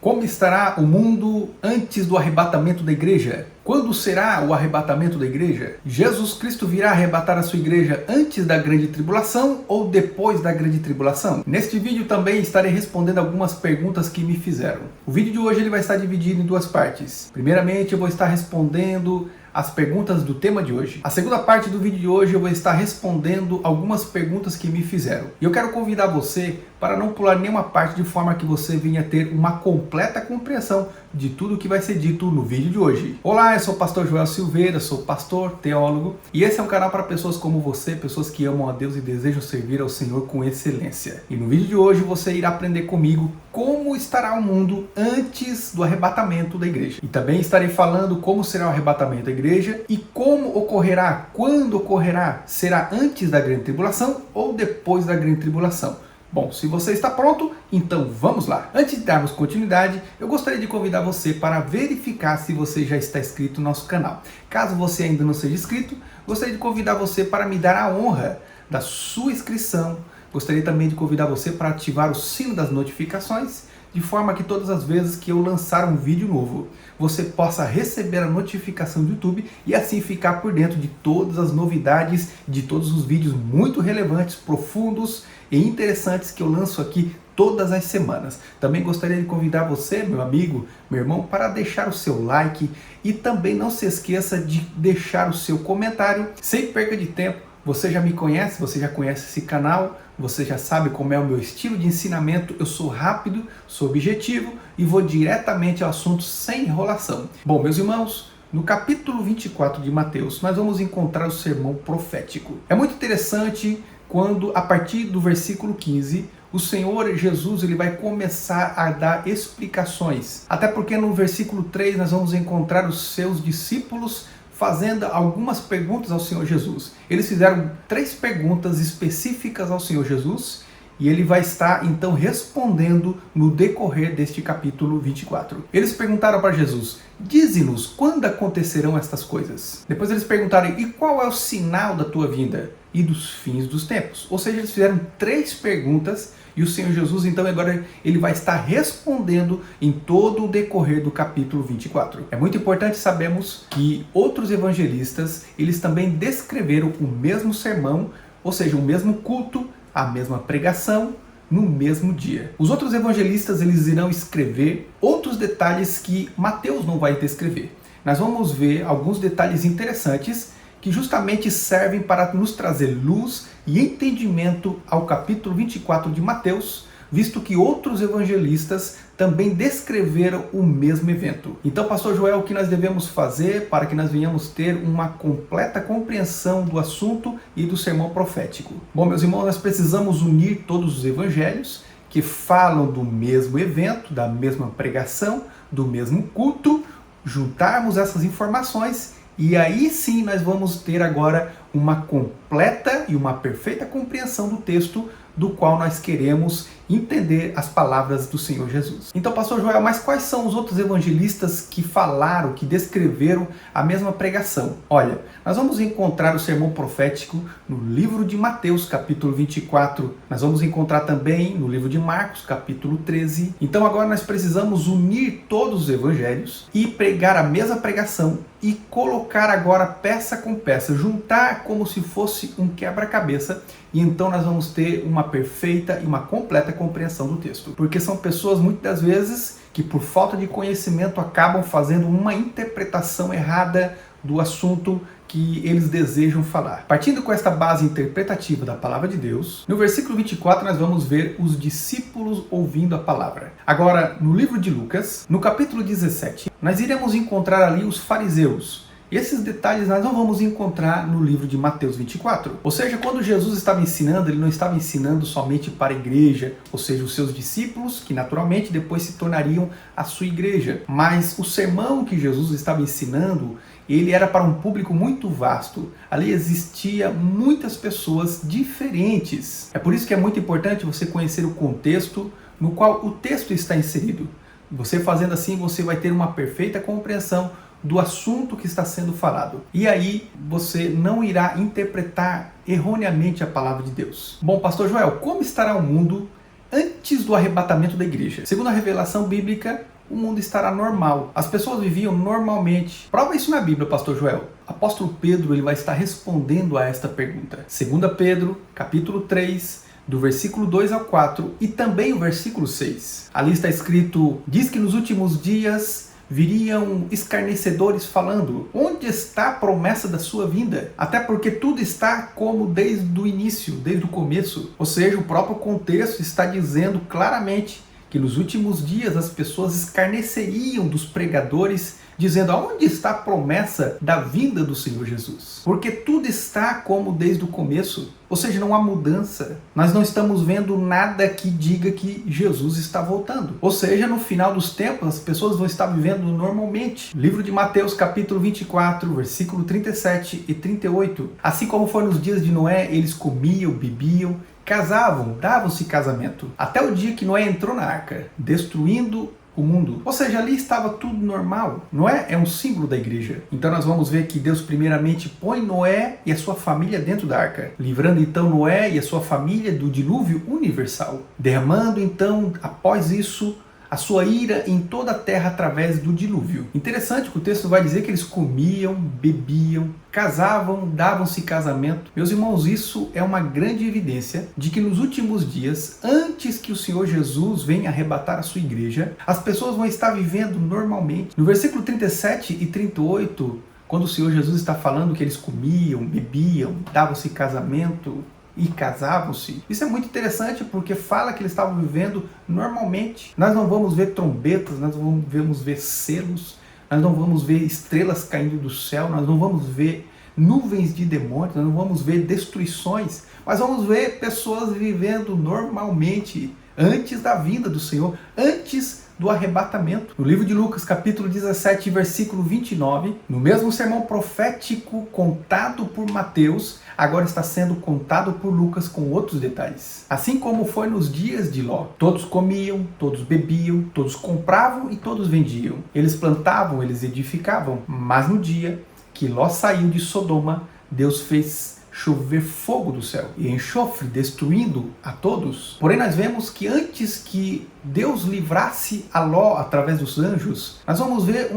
Como estará o mundo antes do arrebatamento da igreja? Quando será o arrebatamento da igreja? Jesus Cristo virá arrebatar a sua igreja antes da grande tribulação ou depois da grande tribulação? Neste vídeo também estarei respondendo algumas perguntas que me fizeram. O vídeo de hoje ele vai estar dividido em duas partes. Primeiramente eu vou estar respondendo as perguntas do tema de hoje. A segunda parte do vídeo de hoje eu vou estar respondendo algumas perguntas que me fizeram. E eu quero convidar você para não pular nenhuma parte, de forma que você venha ter uma completa compreensão de tudo que vai ser dito no vídeo de hoje. Olá, eu sou o pastor Joel Silveira, sou pastor, teólogo, e esse é um canal para pessoas como você, pessoas que amam a Deus e desejam servir ao Senhor com excelência. E no vídeo de hoje você irá aprender comigo como estará o mundo antes do arrebatamento da igreja. E também estarei falando como será o arrebatamento da igreja e como ocorrerá, quando ocorrerá, será antes da grande tribulação ou depois da grande tribulação. Bom, se você está pronto, então vamos lá! Antes de darmos continuidade, eu gostaria de convidar você para verificar se você já está inscrito no nosso canal. Caso você ainda não seja inscrito, gostaria de convidar você para me dar a honra da sua inscrição. Gostaria também de convidar você para ativar o sino das notificações, de forma que todas as vezes que eu lançar um vídeo novo, você possa receber a notificação do YouTube e assim ficar por dentro de todas as novidades, de todos os vídeos muito relevantes, profundos e interessantes que eu lanço aqui todas as semanas. Também gostaria de convidar você, meu amigo, meu irmão, para deixar o seu like e também não se esqueça de deixar o seu comentário. Sem perca de tempo, você já me conhece, você já conhece esse canal, você já sabe como é o meu estilo de ensinamento. Eu sou rápido, sou objetivo e vou diretamente ao assunto sem enrolação. Bom, meus irmãos, no capítulo 24 de Mateus, nós vamos encontrar o sermão profético. É muito interessante quando, a partir do versículo 15, o Senhor Jesus ele vai começar a dar explicações. Até porque no versículo 3 nós vamos encontrar os seus discípulos fazendo algumas perguntas ao Senhor Jesus. Eles fizeram 3 perguntas específicas ao Senhor Jesus e ele vai estar então respondendo no decorrer deste capítulo 24. Eles perguntaram para Jesus: dize-nos quando acontecerão estas coisas. Depois eles perguntaram: e qual é o sinal da tua vinda e dos fins dos tempos? Ou seja, eles fizeram 3 perguntas e o Senhor Jesus então agora ele vai estar respondendo em todo o decorrer do capítulo 24. É muito importante sabermos que outros evangelistas eles também descreveram o mesmo sermão, ou seja, o mesmo culto, a mesma pregação no mesmo dia. Os outros evangelistas eles irão escrever outros detalhes que Mateus não vai descrever. Nós vamos ver alguns detalhes interessantes que justamente servem para nos trazer luz e entendimento ao capítulo 24 de Mateus, visto que outros evangelistas também descreveram o mesmo evento. Então, pastor Joel, o que nós devemos fazer para que nós venhamos ter uma completa compreensão do assunto e do sermão profético? Bom, meus irmãos, nós precisamos unir todos os evangelhos que falam do mesmo evento, da mesma pregação, do mesmo culto, juntarmos essas informações e aí sim nós vamos ter agora uma completa e uma perfeita compreensão do texto do qual nós queremos entender as palavras do Senhor Jesus. Então, pastor Joel, mas quais são os outros evangelistas que falaram, que descreveram a mesma pregação? Olha, nós vamos encontrar o sermão profético no livro de Mateus, capítulo 24. Nós vamos encontrar também no livro de Marcos, capítulo 13. Então agora nós precisamos unir todos os evangelhos e pregar a mesma pregação e colocar agora peça com peça, juntar como se fosse um quebra-cabeça, e então nós vamos ter uma perfeita e uma completa compreensão do texto. Porque são pessoas muitas vezes que por falta de conhecimento acabam fazendo uma interpretação errada do assunto que eles desejam falar. Partindo com esta base interpretativa da palavra de Deus, no versículo 24 nós vamos ver os discípulos ouvindo a palavra. Agora, no livro de Lucas, no capítulo 17, nós iremos encontrar ali os fariseus. Esses detalhes nós não vamos encontrar no livro de Mateus 24. Ou seja, quando Jesus estava ensinando, ele não estava ensinando somente para a igreja, ou seja, os seus discípulos, que naturalmente depois se tornariam a sua igreja. Mas o sermão que Jesus estava ensinando, ele era para um público muito vasto. Ali existia muitas pessoas diferentes. É por isso que é muito importante você conhecer o contexto no qual o texto está inserido. Você fazendo assim, você vai ter uma perfeita compreensão do assunto que está sendo falado. E aí você não irá interpretar erroneamente a palavra de Deus. Bom, pastor Joel, como estará o mundo antes do arrebatamento da igreja. Segundo a revelação bíblica, o mundo estará normal. As pessoas viviam normalmente. Prova isso na Bíblia, pastor Joel. Apóstolo Pedro ele vai estar respondendo a esta pergunta. 2 Pedro, capítulo 3, do versículo 2 ao 4 e também o versículo 6. Ali está escrito, diz que nos últimos dias viriam escarnecedores falando, onde está a promessa da sua vinda? Até porque tudo está como desde o início, desde o começo. Ou seja, o próprio contexto está dizendo claramente que nos últimos dias as pessoas escarneceriam dos pregadores, dizendo aonde está a promessa da vinda do Senhor Jesus? Porque tudo está como desde o começo, ou seja, não há mudança. Nós não estamos vendo nada que diga que Jesus está voltando. Ou seja, no final dos tempos, as pessoas vão estar vivendo normalmente. Livro de Mateus, capítulo 24, versículo 37 e 38. Assim como foi nos dias de Noé, eles comiam, bebiam, casavam, davam-se casamento, até o dia que Noé entrou na arca, destruindo o mundo. Ou seja, ali estava tudo normal. Noé é um símbolo da igreja. Então nós vamos ver que Deus primeiramente põe Noé e a sua família dentro da arca, livrando então Noé e a sua família do dilúvio universal, derramando então, após isso, a sua ira em toda a terra através do dilúvio. Interessante que o texto vai dizer que eles comiam, bebiam, casavam, davam-se casamento. Meus irmãos, isso é uma grande evidência de que nos últimos dias, antes que o Senhor Jesus venha arrebatar a sua igreja, as pessoas vão estar vivendo normalmente. No versículo 37 e 38, quando o Senhor Jesus está falando que eles comiam, bebiam, davam-se casamento e casavam-se. Isso é muito interessante porque fala que eles estavam vivendo normalmente. Nós não vamos ver trombetas, nós não vamos ver selos, nós não vamos ver estrelas caindo do céu, nós não vamos ver nuvens de demônios, nós não vamos ver destruições, mas vamos ver pessoas vivendo normalmente antes da vinda do Senhor, antes do arrebatamento. No livro de Lucas, capítulo 17, versículo 29, no mesmo sermão profético contado por Mateus, agora está sendo contado por Lucas com outros detalhes. Assim como foi nos dias de Ló. Todos comiam, todos bebiam, todos compravam e todos vendiam. Eles plantavam, eles edificavam. Mas no dia que Ló saiu de Sodoma, Deus fez chover fogo do céu e enxofre, destruindo a todos. Porém, nós vemos que antes que Deus livrasse a Ló através dos anjos, nós vamos ver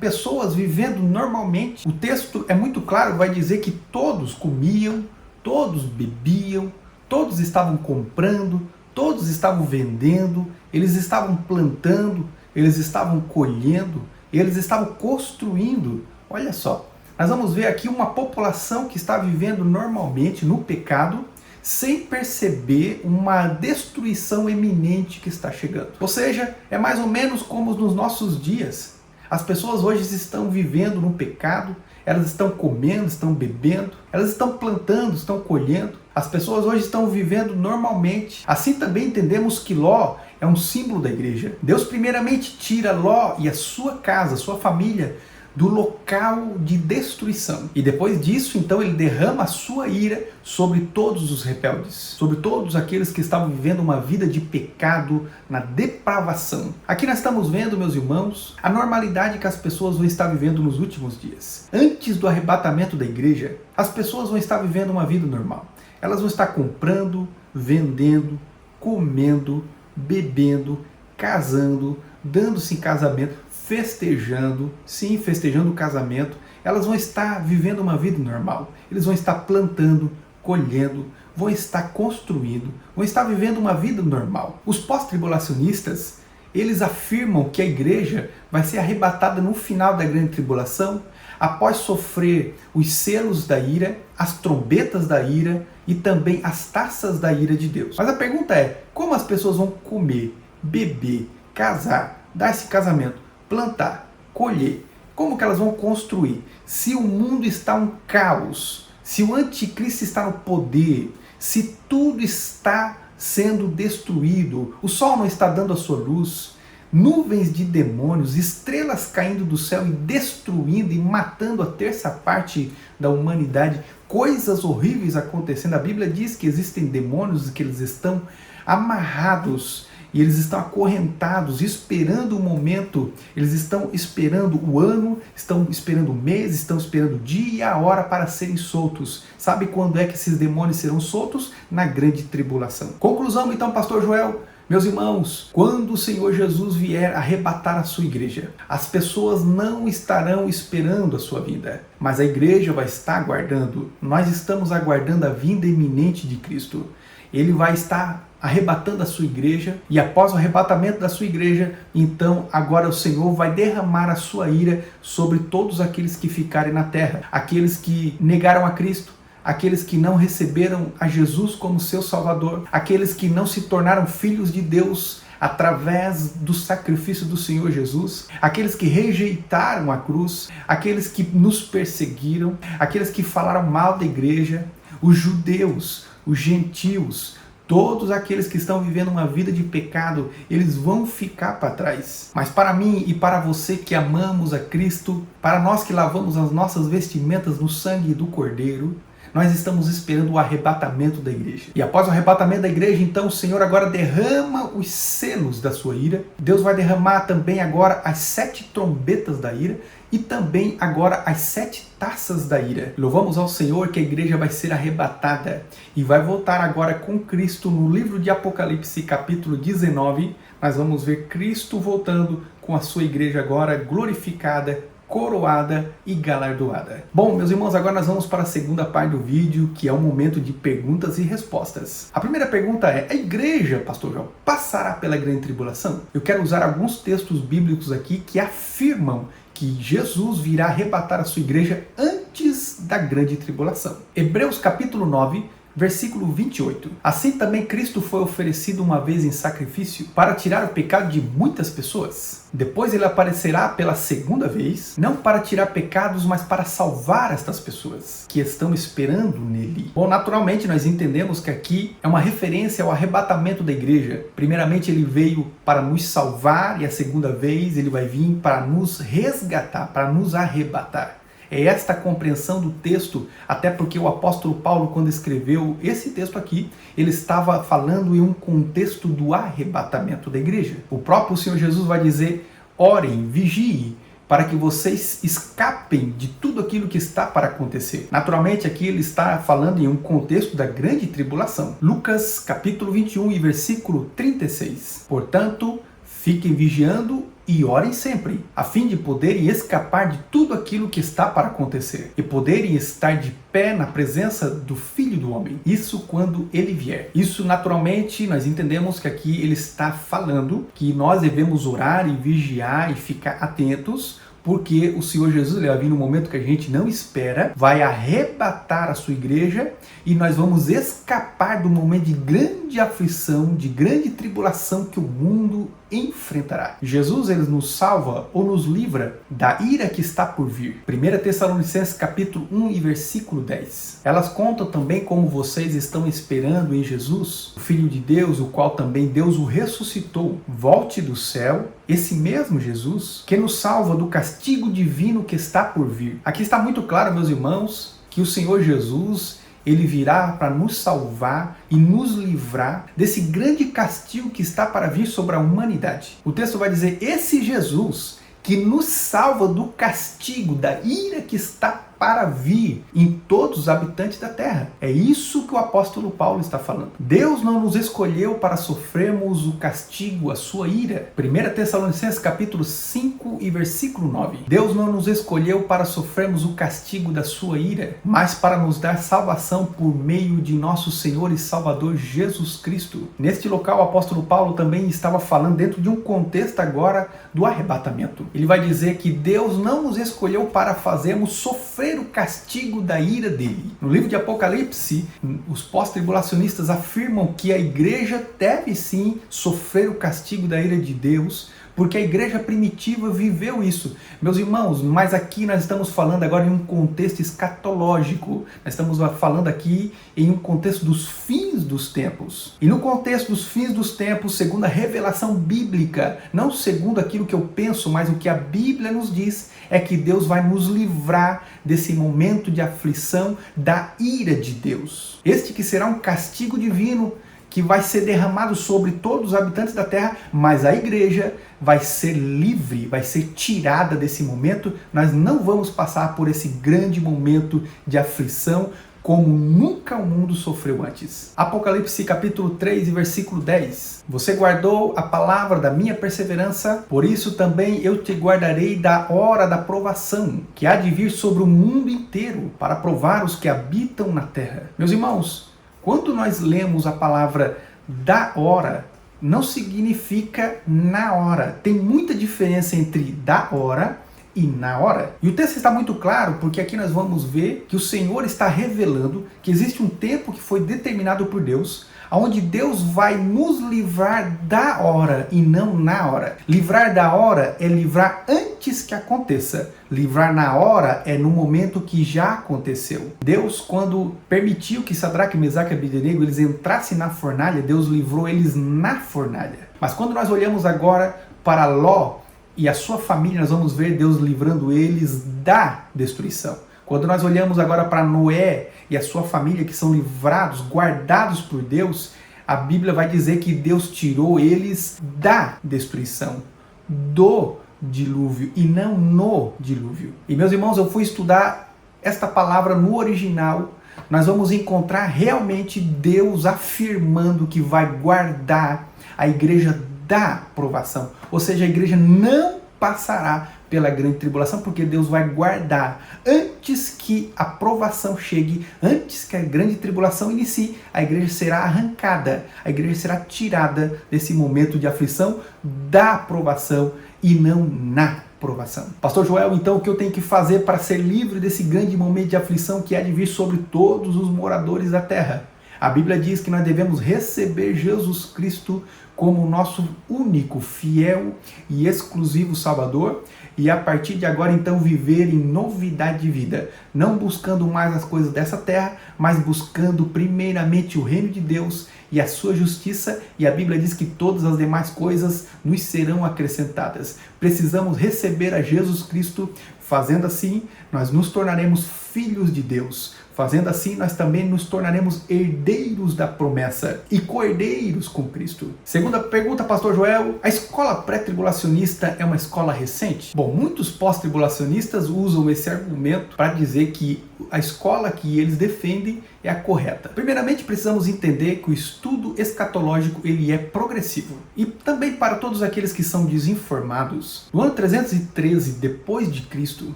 pessoas vivendo normalmente. O texto é muito claro, vai dizer que todos comiam, todos bebiam, todos estavam comprando, todos estavam vendendo, eles estavam plantando, eles estavam colhendo, eles estavam construindo. Olha só. Nós vamos ver aqui uma população que está vivendo normalmente no pecado, sem perceber uma destruição eminente que está chegando. Ou seja, é mais ou menos como nos nossos dias. As pessoas hoje estão vivendo no pecado, elas estão comendo, estão bebendo, elas estão plantando, estão colhendo. As pessoas hoje estão vivendo normalmente. Assim também entendemos que Ló é um símbolo da igreja. Deus primeiramente tira Ló e a sua casa, a sua família, do local de destruição. E depois disso, então, ele derrama a sua ira sobre todos os rebeldes, sobre todos aqueles que estavam vivendo uma vida de pecado, na depravação. Aqui nós estamos vendo, meus irmãos, a normalidade que as pessoas vão estar vivendo nos últimos dias. Antes do arrebatamento da igreja, as pessoas vão estar vivendo uma vida normal. Elas vão estar comprando, vendendo, comendo, bebendo, casando, dando-se em casamento, festejando, sim, festejando o casamento. Elas vão estar vivendo uma vida normal. Eles vão estar plantando, colhendo, vão estar construindo, vão estar vivendo uma vida normal. Os pós-tribulacionistas, eles afirmam que a igreja vai ser arrebatada no final da grande tribulação, após sofrer os selos da ira, as trombetas da ira e também as taças da ira de Deus. Mas a pergunta é, como as pessoas vão comer, beber, casar, dar esse casamento, plantar, colher? Como que elas vão construir? Se o mundo está um caos, se o anticristo está no poder, se tudo está sendo destruído, o sol não está dando a sua luz, nuvens de demônios, estrelas caindo do céu e destruindo e matando a terça parte da humanidade, coisas horríveis acontecendo. A Bíblia diz que existem demônios que eles estão amarrados e eles estão acorrentados, esperando o momento, eles estão esperando o ano, estão esperando o mês, estão esperando o dia e a hora para serem soltos. Sabe quando é que esses demônios serão soltos? Na grande tribulação. Conclusão então, pastor Joel, Meus irmãos, quando o Senhor Jesus vier arrebatar a sua igreja, as pessoas não estarão esperando a sua vinda, mas a igreja vai estar aguardando. Nós estamos aguardando a vinda iminente de Cristo. Ele vai estar arrebatando a sua igreja, e após o arrebatamento da sua igreja, então agora o Senhor vai derramar a sua ira sobre todos aqueles que ficarem na terra, aqueles que negaram a Cristo, aqueles que não receberam a Jesus como seu Salvador, aqueles que não se tornaram filhos de Deus através do sacrifício do Senhor Jesus, aqueles que rejeitaram a cruz, aqueles que nos perseguiram, aqueles que falaram mal da igreja, os judeus, os gentios, todos aqueles que estão vivendo uma vida de pecado, eles vão ficar para trás. Mas para mim e para você que amamos a Cristo, para nós que lavamos as nossas vestimentas no sangue do Cordeiro, nós estamos esperando o arrebatamento da igreja. E após o arrebatamento da igreja, então o Senhor agora derrama os selos da sua ira. Deus vai derramar também agora as 7 trombetas da ira e também agora as 7 taças da ira. Louvamos ao Senhor que a igreja vai ser arrebatada e vai voltar agora com Cristo no livro de Apocalipse, capítulo 19. Nós vamos ver Cristo voltando com a sua igreja agora glorificada, coroada e galardoada. Bom, meus irmãos, agora nós vamos para a segunda parte do vídeo, que é um momento de perguntas e respostas. A primeira pergunta é: a igreja, pastor João, passará pela grande tribulação? Eu quero usar alguns textos bíblicos aqui que afirmam que Jesus virá arrebatar a sua igreja antes da grande tribulação. Hebreus capítulo 9, versículo 28. Assim também Cristo foi oferecido uma vez em sacrifício para tirar o pecado de muitas pessoas. Depois ele aparecerá pela segunda vez, não para tirar pecados, mas para salvar estas pessoas que estão esperando nele. Bom, naturalmente nós entendemos que aqui é uma referência ao arrebatamento da igreja. Primeiramente ele veio para nos salvar e a segunda vez ele vai vir para nos resgatar, para nos arrebatar. É esta a compreensão do texto, até porque o apóstolo Paulo, quando escreveu esse texto aqui, ele estava falando em um contexto do arrebatamento da igreja. O próprio Senhor Jesus vai dizer: orem, vigiem, para que vocês escapem de tudo aquilo que está para acontecer. Naturalmente, aqui ele está falando em um contexto da grande tribulação. Lucas capítulo 21 e versículo 36. Portanto, fiquem vigiando e orem sempre, a fim de poderem escapar de tudo aquilo que está para acontecer e poderem estar de pé na presença do Filho do Homem. Isso quando ele vier. Isso, naturalmente, nós entendemos que aqui ele está falando que nós devemos orar e vigiar e ficar atentos, porque o Senhor Jesus ele vai vir no momento que a gente não espera, vai arrebatar a sua igreja e nós vamos escapar do momento de grande aflição, de grande tribulação que o mundo enfrentará. Jesus ele nos salva ou nos livra da ira que está por vir. 1 Tessalonicenses capítulo 1 e versículo 10. Elas contam também como vocês estão esperando em Jesus, o Filho de Deus, o qual também Deus o ressuscitou. Volte do céu, esse mesmo Jesus, que nos salva do castigo divino que está por vir. Aqui está muito claro, meus irmãos, que o Senhor Jesus ele virá para nos salvar e nos livrar desse grande castigo que está para vir sobre a humanidade. O texto vai dizer: esse Jesus que nos salva do castigo, da ira que está para vir em todos os habitantes da terra. É isso que o apóstolo Paulo está falando. Deus não nos escolheu para sofrermos o castigo, a sua ira. 1 Tessalonicenses capítulo 5 e versículo 9. Deus não nos escolheu para sofrermos o castigo da sua ira, mas para nos dar salvação por meio de nosso Senhor e Salvador Jesus Cristo. Neste local, o apóstolo Paulo também estava falando dentro de um contexto agora do arrebatamento. Ele vai dizer que Deus não nos escolheu para fazermos sofrer o castigo da ira dele. No livro de Apocalipse, os pós-tribulacionistas afirmam que a igreja deve sim sofrer o castigo da ira de Deus, porque a igreja primitiva viveu isso. Meus irmãos, mas aqui nós estamos falando agora em um contexto escatológico. Nós estamos falando aqui em um contexto dos fins dos tempos. E no contexto dos fins dos tempos, segundo a revelação bíblica, não segundo aquilo que eu penso, mas o que a Bíblia nos diz, é que Deus vai nos livrar desse momento de aflição da ira de Deus. Este que será um castigo divino, que vai ser derramado sobre todos os habitantes da terra, mas a igreja vai ser livre, vai ser tirada desse momento. Nós não vamos passar por esse grande momento de aflição como nunca o mundo sofreu antes. Apocalipse capítulo 3 e versículo 10. Você guardou a palavra da minha perseverança, por isso também eu te guardarei da hora da provação, que há de vir sobre o mundo inteiro, para provar os que habitam na terra. Meus irmãos, quando nós lemos a palavra da hora, não significa na hora. Tem muita diferença entre da hora e na hora. E o texto está muito claro, porque aqui nós vamos ver que o Senhor está revelando que existe um tempo que foi determinado por Deus, onde Deus vai nos livrar da hora e não na hora. Livrar da hora é livrar antes que aconteça. Livrar na hora é no momento que já aconteceu. Deus, quando permitiu que Sadraque, Mesaque e Abednego eles entrassem na fornalha, Deus livrou eles na fornalha. Mas quando nós olhamos agora para Ló e a sua família, nós vamos ver Deus livrando eles da destruição. Quando nós olhamos agora para Noé e a sua família, que são livrados, guardados por Deus, a Bíblia vai dizer que Deus tirou eles da destruição, do dilúvio e não no dilúvio. E meus irmãos, eu fui estudar esta palavra no original. Nós vamos encontrar realmente Deus afirmando que vai guardar a igreja da provação. Ou seja, a igreja não passará pela grande tribulação, porque Deus vai guardar antes que a provação chegue, antes que a grande tribulação inicie, a igreja será arrancada, a igreja será tirada desse momento de aflição da provação e não na provação. Pastor Joel, então o que eu tenho que fazer para ser livre desse grande momento de aflição que há de vir sobre todos os moradores da terra? A Bíblia diz que nós devemos receber Jesus Cristo como nosso único, fiel e exclusivo Salvador e a partir de agora então viver em novidade de vida, não buscando mais as coisas dessa terra, mas buscando primeiramente o reino de Deus e a sua justiça, e a Bíblia diz que todas as demais coisas nos serão acrescentadas. Precisamos receber a Jesus Cristo, fazendo assim nós nos tornaremos filhos de Deus. Fazendo assim, nós também nos tornaremos herdeiros da promessa e co-herdeiros com Cristo. Segunda pergunta, Pastor Joel, a escola pré-tribulacionista é uma escola recente? Bom, muitos pós-tribulacionistas usam esse argumento para dizer que a escola que eles defendem é a correta. Primeiramente, precisamos entender que o estudo escatológico ele é progressivo. E também para todos aqueles que são desinformados, no ano 313 depois de Cristo,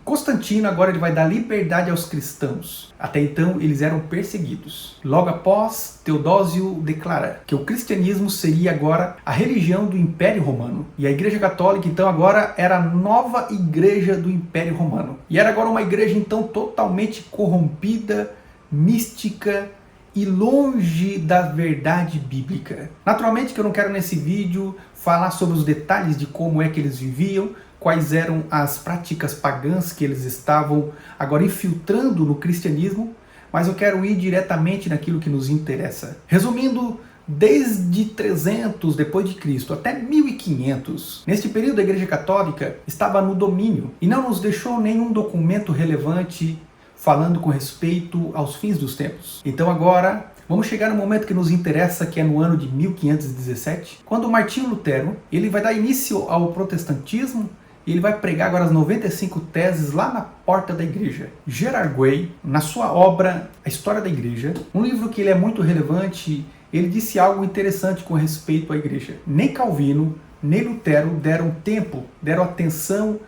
Constantino agora ele vai dar liberdade aos cristãos. Até então, eles eram perseguidos. Logo após, Teodósio declara que o cristianismo seria agora a religião do Império Romano. E a Igreja Católica, então, agora era a nova igreja do Império Romano. E era agora uma igreja, então, totalmente corrompida, mística e longe da verdade bíblica. Naturalmente que eu não quero nesse vídeo falar sobre os detalhes de como é que eles viviam, quais eram as práticas pagãs que eles estavam agora infiltrando no cristianismo, mas eu quero ir diretamente naquilo que nos interessa. Resumindo, desde 300 depois de Cristo até 1500, neste período a Igreja Católica estava no domínio e não nos deixou nenhum documento relevante falando com respeito aos fins dos tempos. Então agora vamos chegar no momento que nos interessa, que é no ano de 1517, quando Martinho Lutero ele vai dar início ao protestantismo. E ele vai pregar agora as 95 teses lá na porta da igreja. Gerard Way, na sua obra A História da Igreja, um livro que ele é muito relevante, ele disse algo interessante com respeito à igreja. Nem Calvino, nem Lutero deram atenção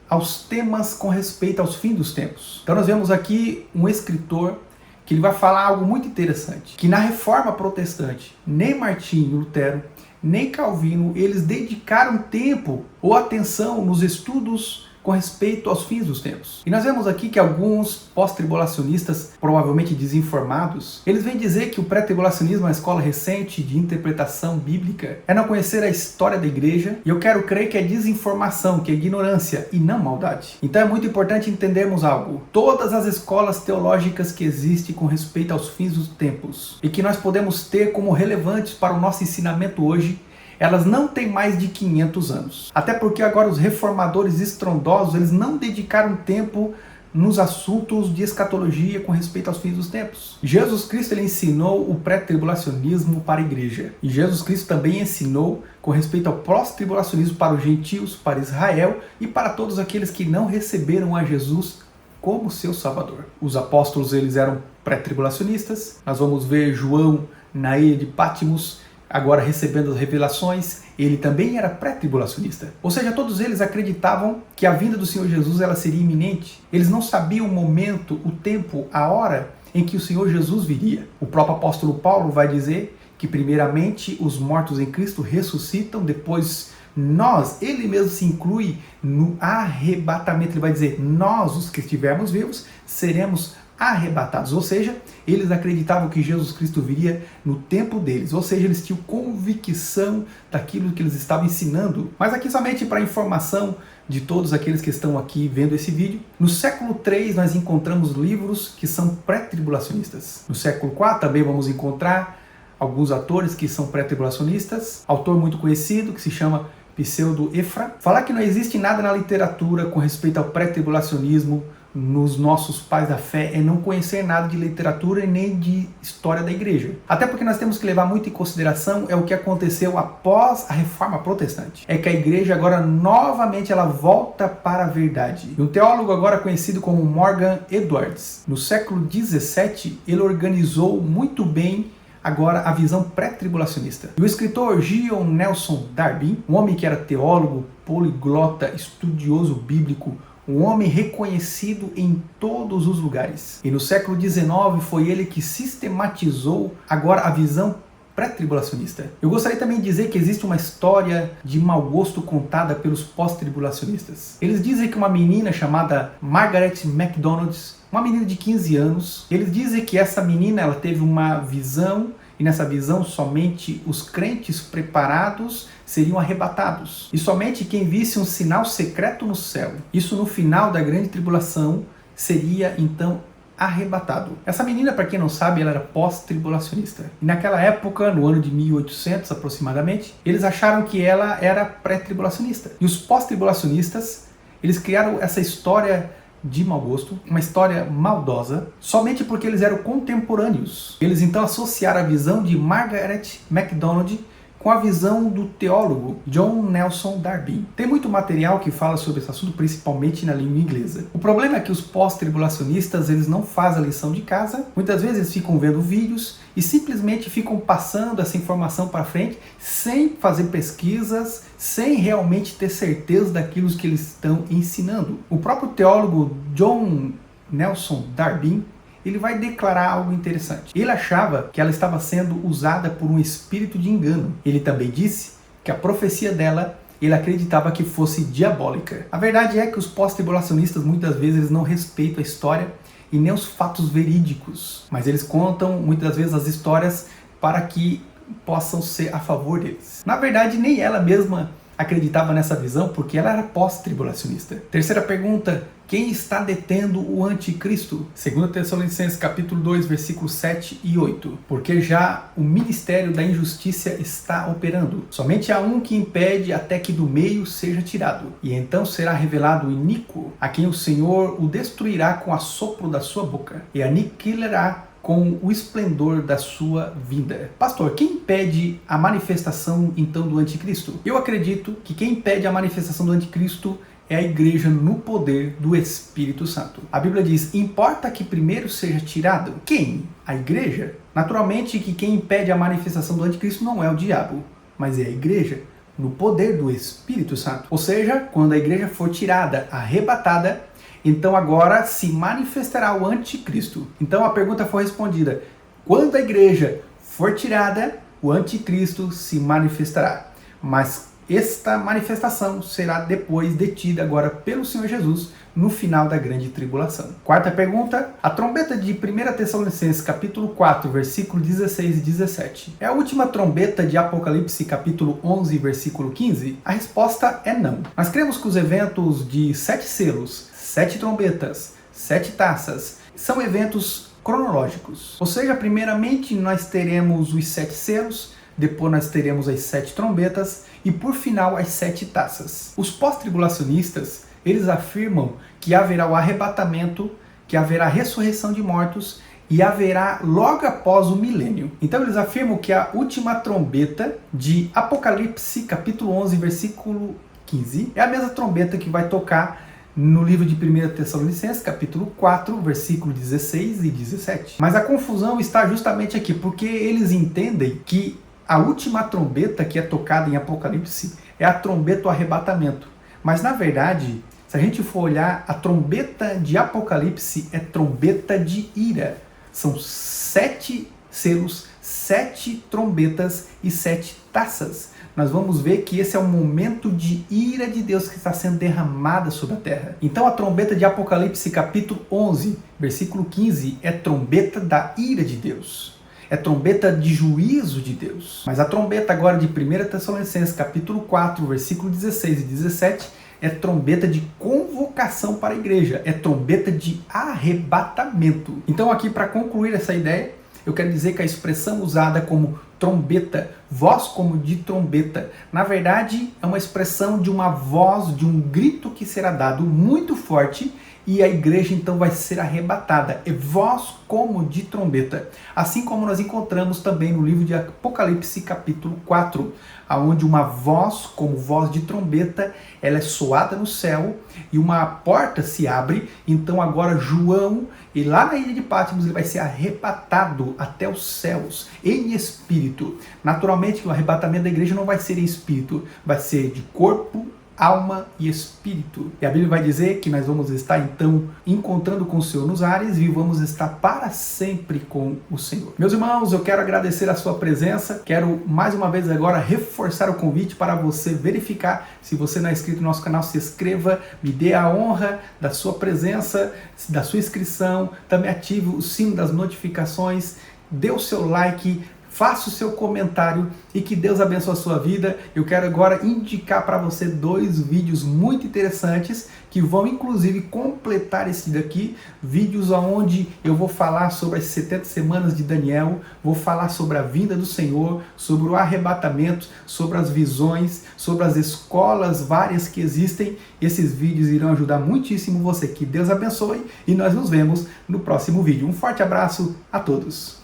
aos temas com respeito aos fins dos tempos. Então nós vemos aqui um escritor que ele vai falar algo muito interessante, que na Reforma Protestante, nem Martinho Lutero, nem Calvino, eles dedicaram tempo ou atenção nos estudos com respeito aos fins dos tempos. E nós vemos aqui que alguns pós-tribulacionistas, provavelmente desinformados, eles vêm dizer que o pré-tribulacionismo é uma escola recente de interpretação bíblica, é não conhecer a história da igreja, e eu quero crer que é desinformação, que é ignorância e não maldade. Então é muito importante entendermos algo. Todas as escolas teológicas que existem com respeito aos fins dos tempos e que nós podemos ter como relevantes para o nosso ensinamento hoje, elas não têm mais de 500 anos. Até porque agora os reformadores estrondosos, eles não dedicaram tempo nos assuntos de escatologia com respeito aos fins dos tempos. Jesus Cristo ele ensinou o pré-tribulacionismo para a igreja. E Jesus Cristo também ensinou com respeito ao pós-tribulacionismo para os gentios, para Israel e para todos aqueles que não receberam a Jesus como seu Salvador. Os apóstolos, eles eram pré-tribulacionistas. Nós vamos ver João na ilha de Patmos, agora recebendo as revelações, ele também era pré-tribulacionista. Ou seja, todos eles acreditavam que a vinda do Senhor Jesus ela seria iminente. Eles não sabiam o momento, o tempo, a hora em que o Senhor Jesus viria. O próprio apóstolo Paulo vai dizer que primeiramente os mortos em Cristo ressuscitam, depois nós, ele mesmo se inclui no arrebatamento. Ele vai dizer, nós, os que estivermos vivos, seremos arrebatados. Ou seja, eles acreditavam que Jesus Cristo viria no tempo deles. Ou seja, eles tinham convicção daquilo que eles estavam ensinando. Mas aqui somente para informação de todos aqueles que estão aqui vendo esse vídeo. No século III nós encontramos livros que são pré-tribulacionistas. No século IV também vamos encontrar alguns autores que são pré-tribulacionistas. Autor muito conhecido que se chama Pseudo-Efra. Falar que não existe nada na literatura com respeito ao pré-tribulacionismo nos nossos pais da fé é não conhecer nada de literatura e nem de história da igreja. Até porque nós temos que levar muito em consideração é o que aconteceu após a Reforma Protestante. É que a igreja agora novamente ela volta para a verdade. E um teólogo agora conhecido como Morgan Edwards, no século XVII, ele organizou muito bem agora a visão pré-tribulacionista. E o escritor John Nelson Darby, um homem que era teólogo, poliglota, estudioso bíblico, um homem reconhecido em todos os lugares. E no século XIX foi ele que sistematizou agora a visão pré-tribulacionista. Eu gostaria também de dizer que existe uma história de mau gosto contada pelos pós-tribulacionistas. Eles dizem que uma menina chamada Margaret MacDonald, uma menina de 15 anos, eles dizem que essa menina ela teve uma visão, e nessa visão somente os crentes preparados seriam arrebatados. E somente quem visse um sinal secreto no céu, isso no final da grande tribulação, seria então arrebatado. Essa menina, para quem não sabe, ela era pós-tribulacionista. E naquela época, no ano de 1800 aproximadamente, eles acharam que ela era pré-tribulacionista. E os pós-tribulacionistas, eles criaram essa história de mau gosto, uma história maldosa, somente porque eles eram contemporâneos. Eles então associaram a visão de Margaret MacDonald com a visão do teólogo John Nelson Darby. Tem muito material que fala sobre esse assunto, principalmente na língua inglesa. O problema é que os pós-tribulacionistas, eles não fazem a lição de casa, muitas vezes eles ficam vendo vídeos e simplesmente ficam passando essa informação para frente, sem fazer pesquisas, sem realmente ter certeza daquilo que eles estão ensinando. O próprio teólogo John Nelson Darby, ele vai declarar algo interessante. Ele achava que ela estava sendo usada por um espírito de engano. Ele também disse que a profecia dela, ele acreditava que fosse diabólica. A verdade é que os pós-tribulacionistas muitas vezes eles não respeitam a história e nem os fatos verídicos, mas eles contam muitas vezes as histórias para que possam ser a favor deles. Na verdade, nem ela mesma acreditava nessa visão, porque ela era pós-tribulacionista. Terceira pergunta: quem está detendo o anticristo? 2 Tessalonicenses capítulo 2, versículos 7 e 8. Porque já o ministério da injustiça está operando. Somente há um que impede até que do meio seja tirado. E então será revelado o iníquo, a quem o Senhor o destruirá com assopro da sua boca, e aniquilará com o esplendor da sua vinda. Pastor, quem impede a manifestação então do anticristo? Eu acredito que quem impede a manifestação do anticristo é a igreja no poder do Espírito Santo. A Bíblia diz, importa que primeiro seja tirado. Quem? A igreja? Naturalmente que quem impede a manifestação do anticristo não é o diabo, mas é a igreja no poder do Espírito Santo. Ou seja, quando a igreja for tirada, arrebatada, então agora se manifestará o anticristo. Então a pergunta foi respondida: quando a igreja for tirada, o anticristo se manifestará. Mas esta manifestação será depois detida agora pelo Senhor Jesus no final da grande tribulação. Quarta pergunta: a trombeta de 1 Tessalonicenses capítulo 4, versículo 16 e 17 é a última trombeta de Apocalipse capítulo 11, versículo 15? A resposta é não. Nós cremos que os eventos de 7 selos, 7 trombetas, 7 taças, são eventos cronológicos. Ou seja, primeiramente nós teremos os 7 selos, depois nós teremos as 7 trombetas e por final as 7 taças. Os pós-tribulacionistas, eles afirmam que haverá o arrebatamento, que haverá a ressurreição de mortos e haverá logo após o milênio. Então eles afirmam que a última trombeta de Apocalipse capítulo 11, versículo 15, é a mesma trombeta que vai tocar no livro de 1 Tessalonicenses, capítulo 4, versículo 16 e 17. Mas a confusão está justamente aqui, porque eles entendem que a última trombeta que é tocada em Apocalipse é a trombeta do arrebatamento. Mas na verdade, se a gente for olhar, a trombeta de Apocalipse é trombeta de ira. São 7 selos, 7 trombetas e 7 taças. Nós vamos ver que esse é um momento de ira de Deus que está sendo derramada sobre a terra. Então a trombeta de Apocalipse capítulo 11, versículo 15, é trombeta da ira de Deus. É trombeta de juízo de Deus. Mas a trombeta agora de 1 Tessalonicenses capítulo 4, versículo 16 e 17, é trombeta de convocação para a igreja. É trombeta de arrebatamento. Então aqui, para concluir essa ideia, eu quero dizer que a expressão usada como trombeta, voz como de trombeta, na verdade é uma expressão de uma voz, de um grito que será dado muito forte e a igreja então vai ser arrebatada. É voz como de trombeta. Assim como nós encontramos também no livro de Apocalipse capítulo 4, onde uma voz como voz de trombeta, ela é soada no céu e uma porta se abre. Então agora João, e lá na ilha de Patmos, ele vai ser arrebatado até os céus em espírito. Naturalmente o arrebatamento da igreja não vai ser em espírito, vai ser de corpo, alma e espírito. E a Bíblia vai dizer que nós vamos estar então encontrando com o Senhor nos ares e vamos estar para sempre com o Senhor. Meus irmãos, eu quero agradecer a sua presença. Quero mais uma vez agora reforçar o convite para você verificar. Se você não é inscrito no nosso canal, se inscreva, me dê a honra da sua presença, da sua inscrição. Também ative o sino das notificações, dê o seu like, faça o seu comentário e que Deus abençoe a sua vida. Eu quero agora indicar para você 2 vídeos muito interessantes que vão inclusive completar esse daqui, vídeos onde eu vou falar sobre as 70 semanas de Daniel, vou falar sobre a vinda do Senhor, sobre o arrebatamento, sobre as visões, sobre as escolas várias que existem. Esses vídeos irão ajudar muitíssimo você. Que Deus abençoe e nós nos vemos no próximo vídeo. Um forte abraço a todos.